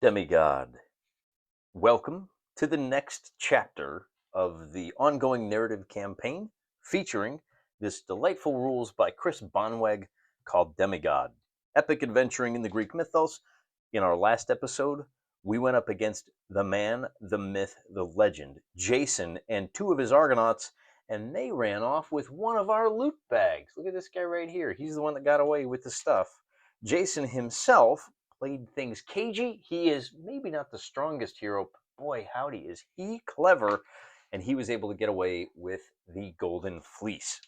Demigod, welcome to the next chapter of the ongoing narrative campaign featuring this delightful rules by Chris Bonweg called Demigod. Epic adventuring in the Greek mythos. In our last episode, we went up against the man, the myth, the legend, Jason, and two of his Argonauts, and they ran off with one of our loot bags. Look at this guy right here. He's the one that got away with the stuff. Jason himself played things cagey. He is maybe not the strongest hero, but boy, howdy, is he clever. And he was able to get away with the Golden Fleece.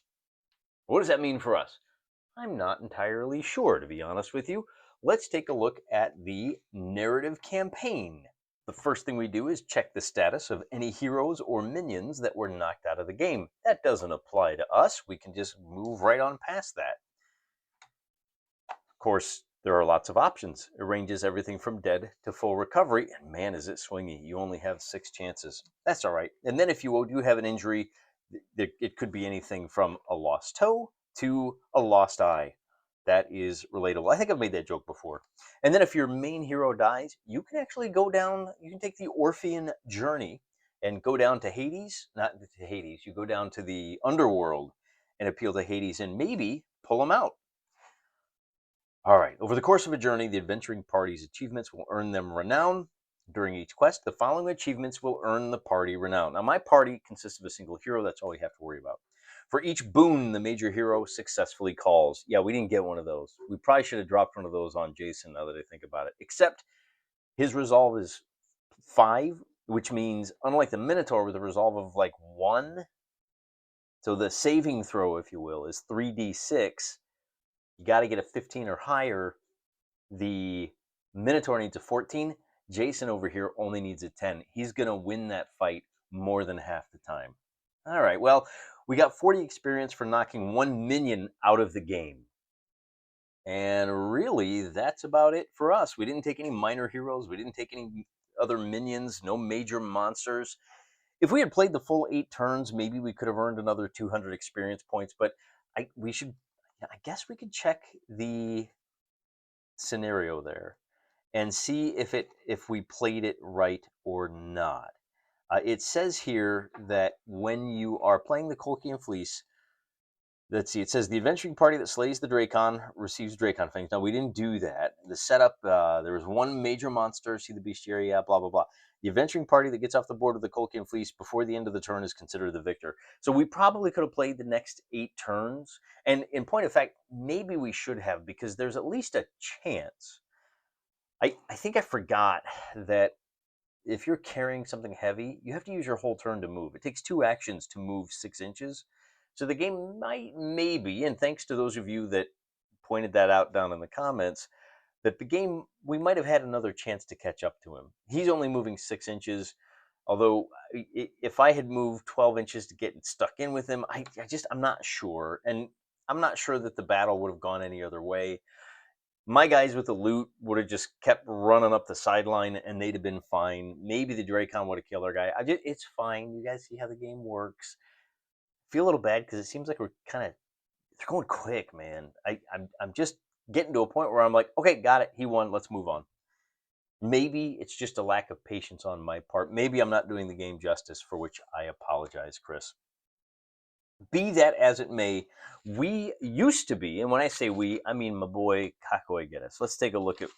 What does that mean for us? I'm not entirely sure, to be honest with you. Let's take a look at the narrative campaign. The first thing we do is check the status of any heroes or minions that were knocked out of the game. That doesn't apply to us. We can just move right on past that. Of course, there are lots of options. It ranges everything from dead to full recovery, and man, is it swingy. You only have 6 chances. That's all right. And then if you do have an injury, it could be anything from a lost toe to a lost eye. That is relatable. I think I've made that joke before. And then if your main hero dies, you can actually go down, you can take the Orphean journey and go down to Hades, not to Hades, you go down to the underworld and appeal to Hades and maybe pull him out. All right, over the course of a journey, the adventuring party's achievements will earn them renown. During each quest, the following achievements will earn the party renown. Now, my party consists of a single hero. That's all you have to worry about. For each boon the major hero successfully calls. Yeah, we didn't get one of those. We probably should have dropped one of those on Jason now that I think about it. Except his resolve is 5, which means, unlike the Minotaur with a resolve of like 1, so the saving throw, if you will, is 3d6. You got to get a 15 or higher. The Minotaur needs a 14. Jason over here only needs a 10. He's going to win that fight more than half the time. All right, well, we got 40 experience for knocking one minion out of the game. And really, that's about it for us. We didn't take any minor heroes. We didn't take any other minions, no major monsters. If we had played the full 8 turns, maybe we could have earned another 200 experience points, but I guess we could check the scenario there and see if we played it right or not. It says here that when you are playing the Colchian Fleece, let's see, it says the adventuring party that slays the Dracon receives Dracon fangs. Now, we didn't do that. The setup, there was one major monster, see the bestiary, yeah, blah, blah, blah. The adventuring party that gets off the board with the Colchian Fleece before the end of the turn is considered the victor. So we probably could have played the next 8 turns. And in point of fact, maybe we should have, because there's at least a chance. I think I forgot that if you're carrying something heavy, you have to use your whole turn to move. It takes 2 actions to move 6 inches. So the game might, maybe, and thanks to those of you that pointed that out down in the comments, that the game, we might have had another chance to catch up to him. He's only moving 6 inches, although if I had moved 12 inches to get stuck in with him, I'm not sure. And I'm not sure that the battle would have gone any other way. My guys with the loot would have just kept running up the sideline and they'd have been fine. Maybe the Dracon would have killed our guy. It's fine. You guys see how the game works. Feel a little bad because it seems like we're they're going quick, man. I'm just getting to a point where I'm like, okay, got it. He won. Let's move on. Maybe it's just a lack of patience on my part. Maybe I'm not doing the game justice, for which I apologize, Chris. Be that as it may, we used to be, and when I say we, I mean my boy Kakoi Geddes. Let's take a look at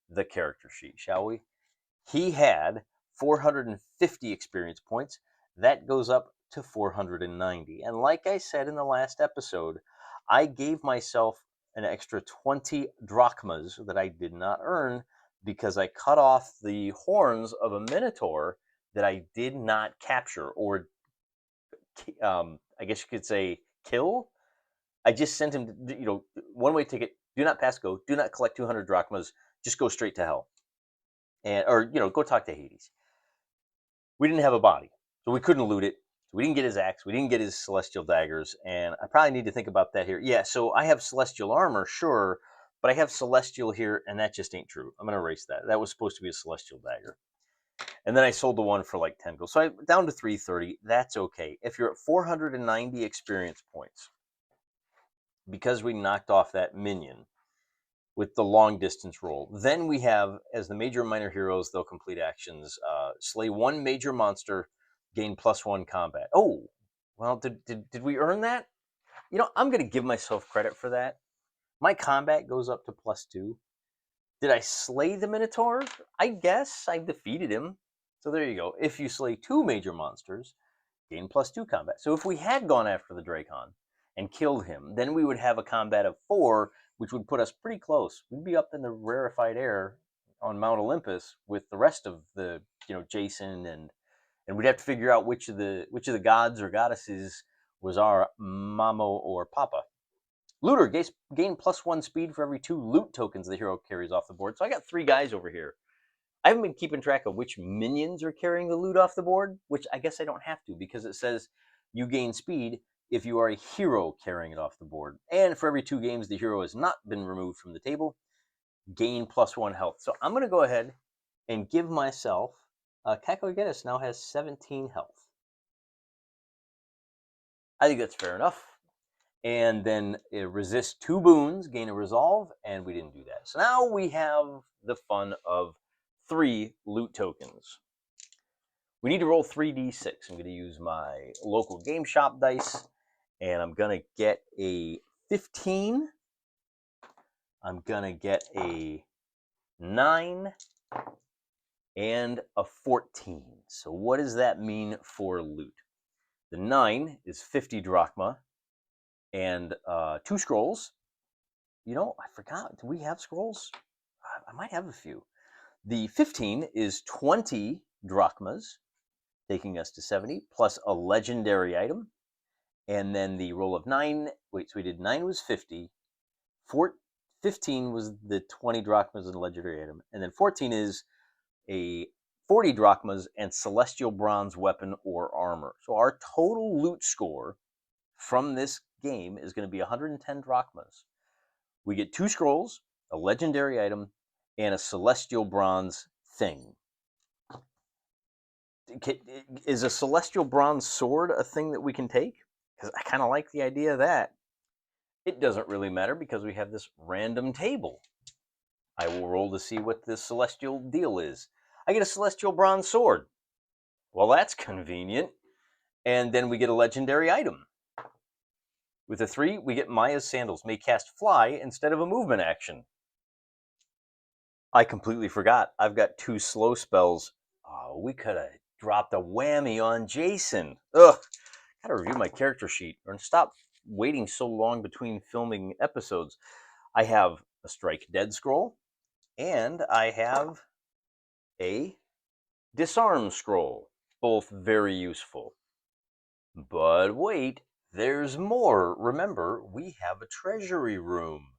the character sheet, shall we? He had 450 experience points. That goes up to 490. And like I said in the last episode, I gave myself an extra 20 drachmas that I did not earn because I cut off the horns of a minotaur that I did not capture, or I guess you could say kill. I just sent him to, one-way ticket, do not pass go, do not collect 200 drachmas, just go straight to hell. Or go talk to Hades. We didn't have a body, so we couldn't loot it. So we didn't get his axe, we didn't get his celestial daggers, and I probably need to think about that here. Yeah, so I have celestial armor, sure, but I have celestial here, and that just ain't true. I'm going to erase that. That was supposed to be a celestial dagger. And then I sold the one for like 10 gold. So I'm down to 330. That's okay. If you're at 490 experience points, because we knocked off that minion, with the long distance roll. Then we have, as the major and minor heroes, they'll complete actions. Slay one major monster, gain +1 combat. Oh, well, did we earn that? You know, I'm going to give myself credit for that. My combat goes up to +2. Did I slay the Minotaur? I guess I defeated him. So there you go. If you slay 2 major monsters, gain +2 combat. So if we had gone after the Dracon and killed him, then we would have a combat of 4, which would put us pretty close. We'd be up in the rarefied air on Mount Olympus with the rest of the, Jason, and we'd have to figure out which of the gods or goddesses was our mamo or papa. Looter gain +1 speed for every 2 loot tokens the hero carries off the board. So I got 3 guys over here. I haven't been keeping track of which minions are carrying the loot off the board, which I guess I don't have to because it says you gain speed if you are a hero carrying it off the board. And for every 2 games the hero has not been removed from the table, gain +1 health. So I'm going to go ahead and give myself, Kakogenis now has 17 health. I think that's fair enough. And then resist 2 boons, gain a resolve, and we didn't do that. So now we have the fun of 3 loot tokens. We need to roll 3d6. I'm going to use my local game shop dice, and I'm going to get a 15. I'm going to get a 9 and a 14. So what does that mean for loot? The 9 is 50 drachma and 2 scrolls. You know, I forgot. Do we have scrolls? I might have a few. The 15 is 20 drachmas, taking us to 70, plus a legendary item. And then the roll of 9, so we did 9 was 50, 15 was the 20 drachmas and legendary item, and then 14 is a 40 drachmas and celestial bronze weapon or armor. So our total loot score from this game is going to be 110 drachmas. We get 2 scrolls, a legendary item, and a celestial bronze thing. Is a celestial bronze sword a thing that we can take? Because I kind of like the idea of that. It doesn't really matter because we have this random table. I will roll to see what this celestial deal is. I get a celestial bronze sword. Well, that's convenient. And then we get a legendary item. With a 3, we get Maya's sandals. May cast fly instead of a movement action. I completely forgot. I've got 2 slow spells. Oh, we could have dropped a whammy on Jason. Ugh. Gotta review my character sheet or stop waiting so long between filming episodes. I have a Strike Dead scroll, and I have a Disarm scroll. Both very useful. But wait, there's more. Remember, we have a treasury room.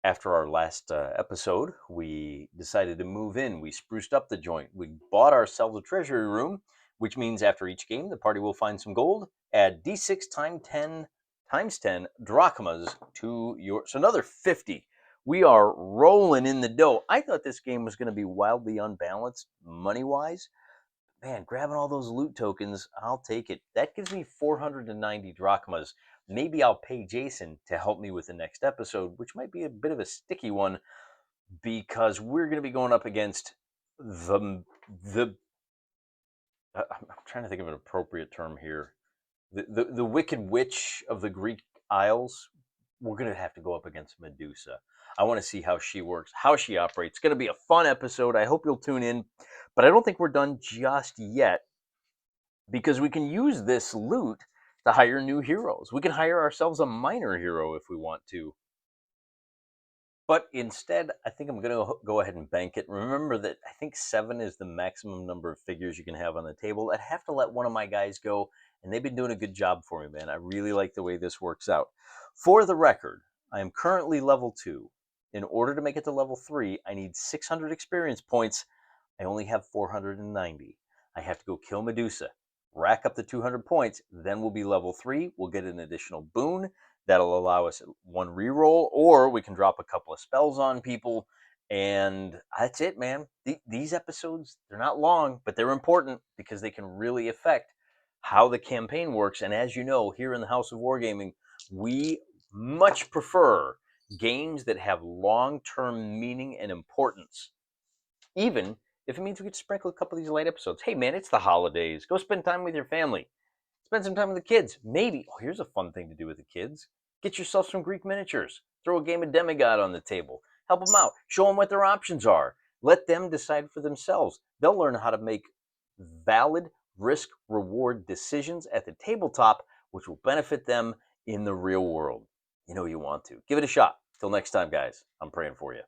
After our last episode, we decided to move in. We spruced up the joint. We bought ourselves a treasury room, which means after each game, the party will find some gold, add d6 times 10 drachmas to your... So another 50. We are rolling in the dough. I thought this game was going to be wildly unbalanced money-wise. Man, grabbing all those loot tokens, I'll take it. That gives me 490 drachmas. Maybe I'll pay Jason to help me with the next episode, which might be a bit of a sticky one because we're going to be going up against the I'm trying to think of an appropriate term here. The Wicked Witch of the Greek Isles. We're going to have to go up against Medusa. I want to see how she works, how she operates. It's going to be a fun episode. I hope you'll tune in. But I don't think we're done just yet because we can use this loot to hire new heroes. We can hire ourselves a minor hero if we want to. But instead, I think I'm going to go ahead and bank it. Remember that I think 7 is the maximum number of figures you can have on the table. I'd have to let one of my guys go, and they've been doing a good job for me, man. I really like the way this works out. For the record, I am currently level 2. In order to make it to level 3, I need 600 experience points. I only have 490. I have to go kill Medusa, rack up the 200 points, then we'll be level 3. We'll get an additional boon. That'll allow us 1 reroll, or we can drop a couple of spells on people, and that's it, man. These episodes, they're not long, but they're important because they can really affect how the campaign works. And as you know, here in the House of Wargaming, we much prefer games that have long-term meaning and importance, even if it means we could sprinkle a couple of these light episodes. Hey man, it's the holidays. Go spend time with your family. Spend some time with the kids. Maybe, oh, here's a fun thing to do with the kids. Get yourself some Greek miniatures. Throw a game of Demigod on the table. Help them out. Show them what their options are. Let them decide for themselves. They'll learn how to make valid risk reward decisions at the tabletop, which will benefit them in the real world. You know you want to. Give it a shot. Till next time, guys, I'm praying for you.